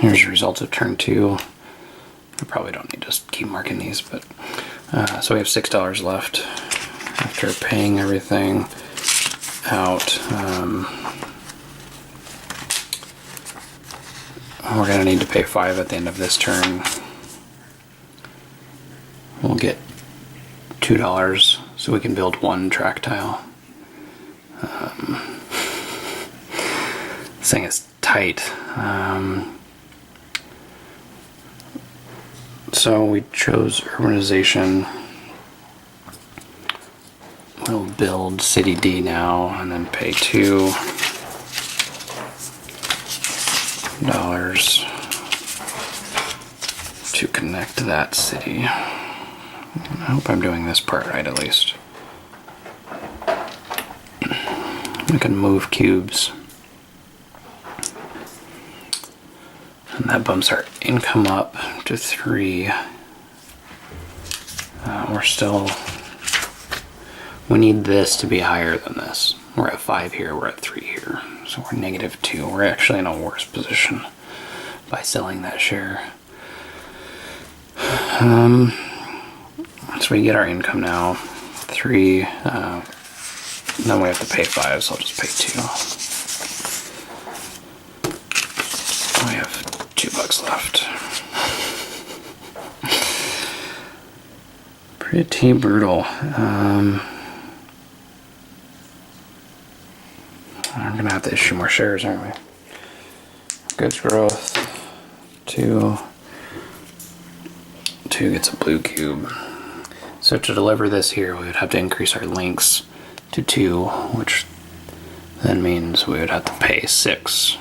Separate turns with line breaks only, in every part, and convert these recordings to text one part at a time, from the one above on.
Here's the results of turn 2. I probably don't need to keep marking these, but so we have $6 left after paying everything out. We're gonna need to pay 5 at the end of this turn. We'll get $2 so we can build 1 track tile. This thing is tight. So we chose urbanization. We'll build City D now and then pay $2 to connect that city. I hope I'm doing this part right at least. We can move cubes. And that bumps our income up to 3. We need this to be higher than this. We're at 5 here, we're at 3 here. So we're -2. We're actually in a worse position by selling that share. So we get our income now, 3. Then we have to pay 5, so I'll just pay 2. We have $2 left. Pretty brutal. I'm gonna have to issue more shares, aren't we? Goods growth. 2 gets a blue cube. So to deliver this here, we would have to increase our links to 2, which then means we would have to pay 6.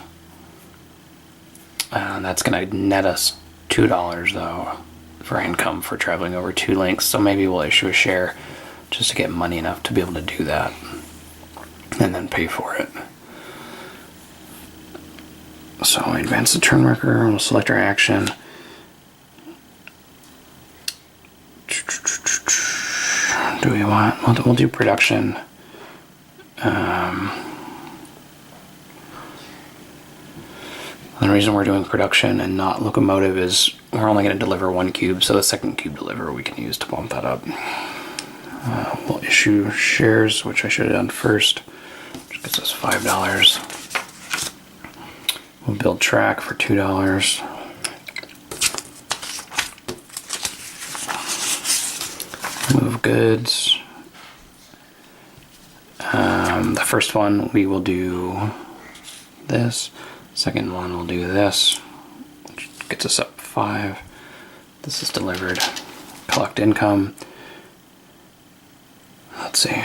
That's going to net us $2 though for income for traveling over 2 links. So maybe we'll issue a share just to get money enough to be able to do that and then pay for it. So we advance the turn marker, we'll select our action. Do we want, we'll do production. The reason we're doing production and not locomotive is we're only going to deliver 1 cube, so the second cube deliver we can use to bump that up. We'll issue shares, which I should have done first, which gets us $5. We'll build track for $2. Move goods. The first one we will do this. Second one we'll do this, which gets us up 5. This is delivered. Collect income. Let's see,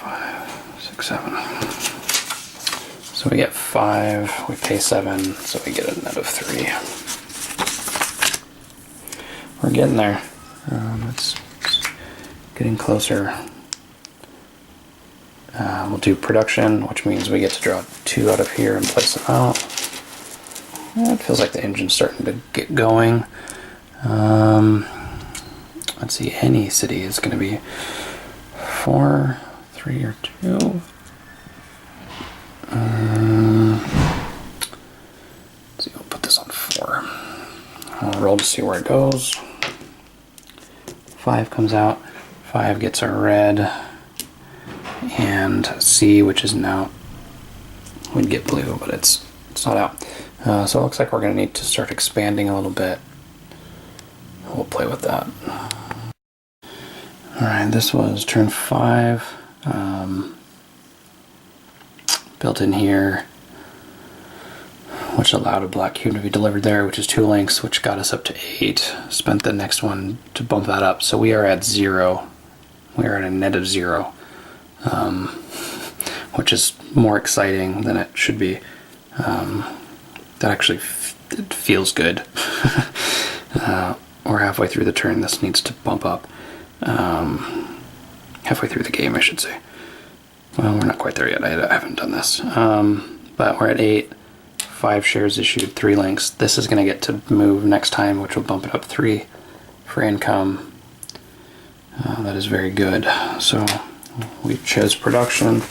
5, 6, 7. So we get 5, we pay 7, so we get a net of 3. We're getting there. It's getting closer. We'll do production, which means we get to draw 2 out of here and place them out. It feels like the engine's starting to get going. Let's see, any city is going to be 4, 3, or 2. Let's see, we'll put this on 4. I'll roll to see where it goes. 5 comes out. 5 gets our red. And C, which is now, we'd get blue, but it's not out. So it looks like we're going to need to start expanding a little bit. We'll play with that. Alright, this was turn 5. Built in here, which allowed a black cube to be delivered there, which is 2 links, which got us up to 8. Spent the next one to bump that up. So we are at 0. We are at a net of 0. Which is more exciting than it should be. That actually it feels good. We're halfway through the turn. This needs to bump up. Halfway through the game, I should say. Well, we're not quite there yet. I haven't done this. But we're at 8. 5 shares issued, 3 links. This is going to get to move next time, which will bump it up 3 for income. That is very good. So we chose production.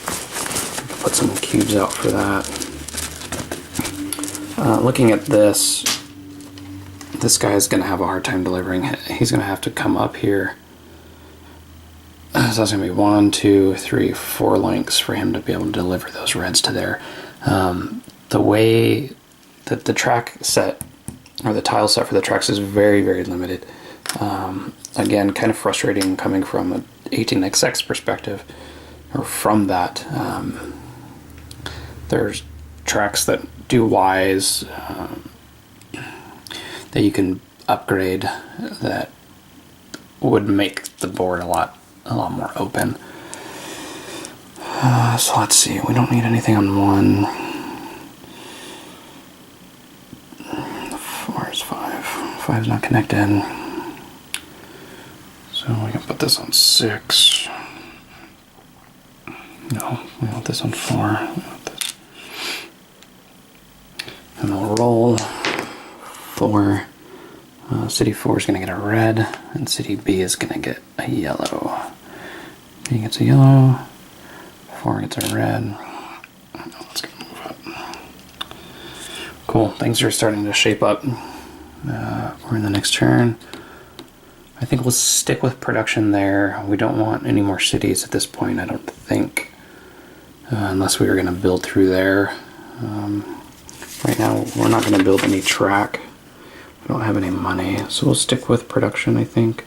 Put some cubes out for that. Looking at this, this guy's going to have a hard time delivering. He's going to have to come up here. So that's going to be 1, 2, 3, 4 links for him to be able to deliver those reds to there. The way that the track set, or the tile set for the tracks, is very, very limited. Again, kind of frustrating coming from an 18XX perspective, or from that. There's tracks that do Ys that you can upgrade that would make the board a lot more open. So let's see, we don't need anything on 1. 4 is 5. 5 is not connected. So we can put this on 6. No, we want this on 4. We want this. And we'll roll 4. City 4 is going to get a red, and City B is going to get a yellow. B gets a yellow, 4 gets a red. Let's get move up. Cool, things are starting to shape up. We're in the next turn. I think we'll stick with production there. We don't want any more cities at this point, I don't think, unless we were going to build through there. Right now, we're not going to build any track. We don't have any money, so we'll stick with production, I think.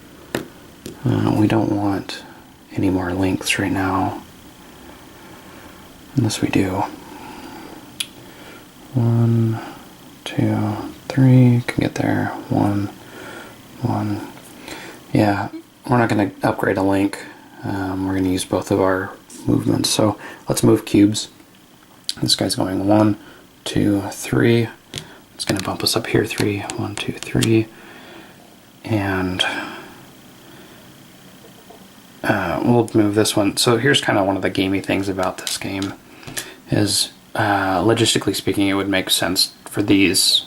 We don't want any more links right now, unless we do. 1, 2, 3, can get there. 1, 1. Yeah, we're not going to upgrade a link. We're going to use both of our movements. So let's move cubes. This guy's going 1, 2, 3. It's going to bump us up here. 3, 1, 2, 3. And we'll move this one. So here's kind of one of the gamey things about this game is, logistically speaking, it would make sense for these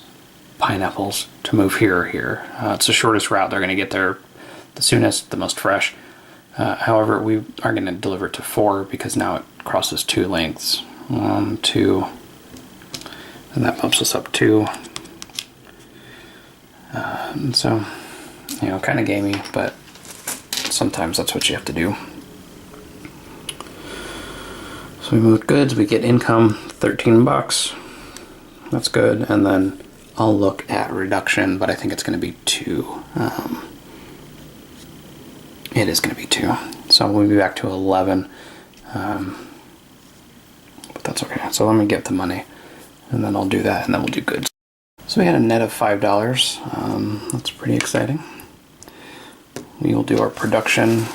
pineapples to move here or here. It's the shortest route. They're going to get there the soonest, the most fresh. However, we are going to deliver it to 4 because now it crosses 2 lengths. 1, 2, and that bumps us up 2. And so, you know, kind of gamey, but sometimes that's what you have to do. So we moved goods, we get income, 13 bucks. That's good. And then I'll look at reduction, but I think it's going to be 2. It is going to be 2. So we'll be back to 11. But that's okay. So let me get the money, and then I'll do that, and then we'll do goods. So we had a net of $5. That's pretty exciting. We will do our production.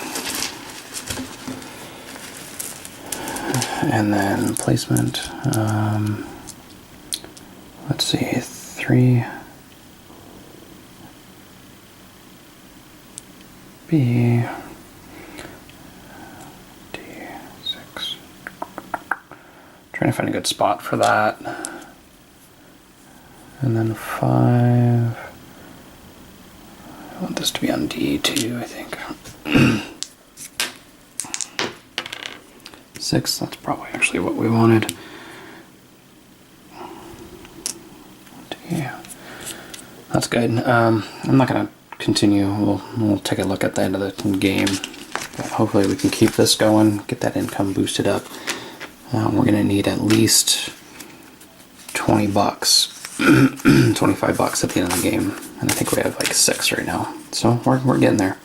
And then placement. Let's see, 3. B. D6. Trying to find a good spot for that. And then 5. I want this to be on D2, I think. 6, that's probably actually what we wanted. D. That's good. I'm not going to continue. We'll take a look at the end of the game. But hopefully we can keep this going, get that income boosted up. We're going to need at least 20 bucks. 25 bucks at the end of the game, and I think we have like 6 right now, so we're getting there.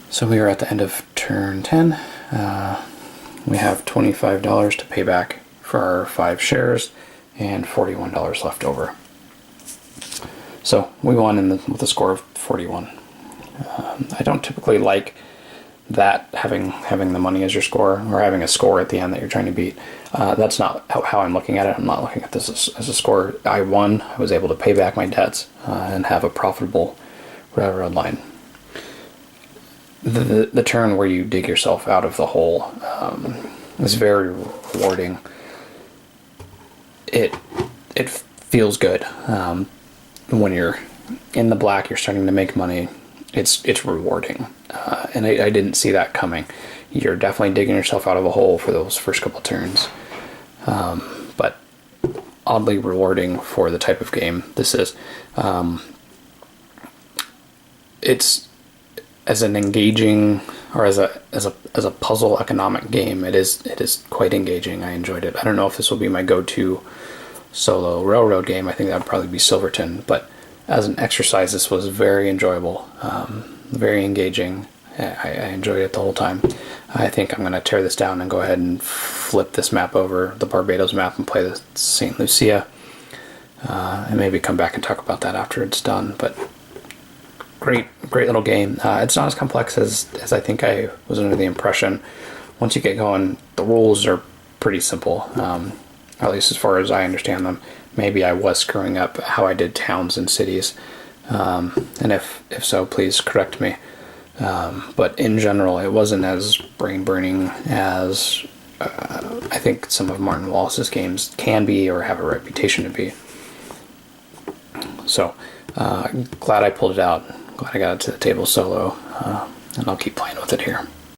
So we are at the end of turn 10. We have $25 to pay back for our 5 shares and $41 left over. So we won with a score of 41. I don't typically like that, having the money as your score, or having a score at the end that you're trying to beat. That's not how I'm looking at it. I'm not looking at this as a score. I won. I was able to pay back my debts and have a profitable railroad line. The turn where you dig yourself out of the hole is very rewarding. It feels good when you're in the black. You're starting to make money. It's rewarding, and I didn't see that coming. You're definitely digging yourself out of a hole for those first couple turns, but oddly rewarding for the type of game this is. It's as an engaging, or as a puzzle economic game, it is quite engaging. I enjoyed it. I don't know if this will be my go-to solo railroad game. I think that would probably be Silverton, but as an exercise, this was very enjoyable, very engaging. I enjoyed it the whole time. I think I'm going to tear this down and go ahead and flip this map over, the Barbados map, and play the St. Lucia, and maybe come back and talk about that after it's done. But great little game. It's not as complex as I think I was under the impression. Once you get going, the rules are pretty simple, at least as far as I understand them. Maybe I was screwing up how I did towns and cities, and if so, please correct me. But in general, it wasn't as brain-burning as I think some of Martin Wallace's games can be or have a reputation to be. So, glad I pulled it out. Glad I got it to the table solo, and I'll keep playing with it here.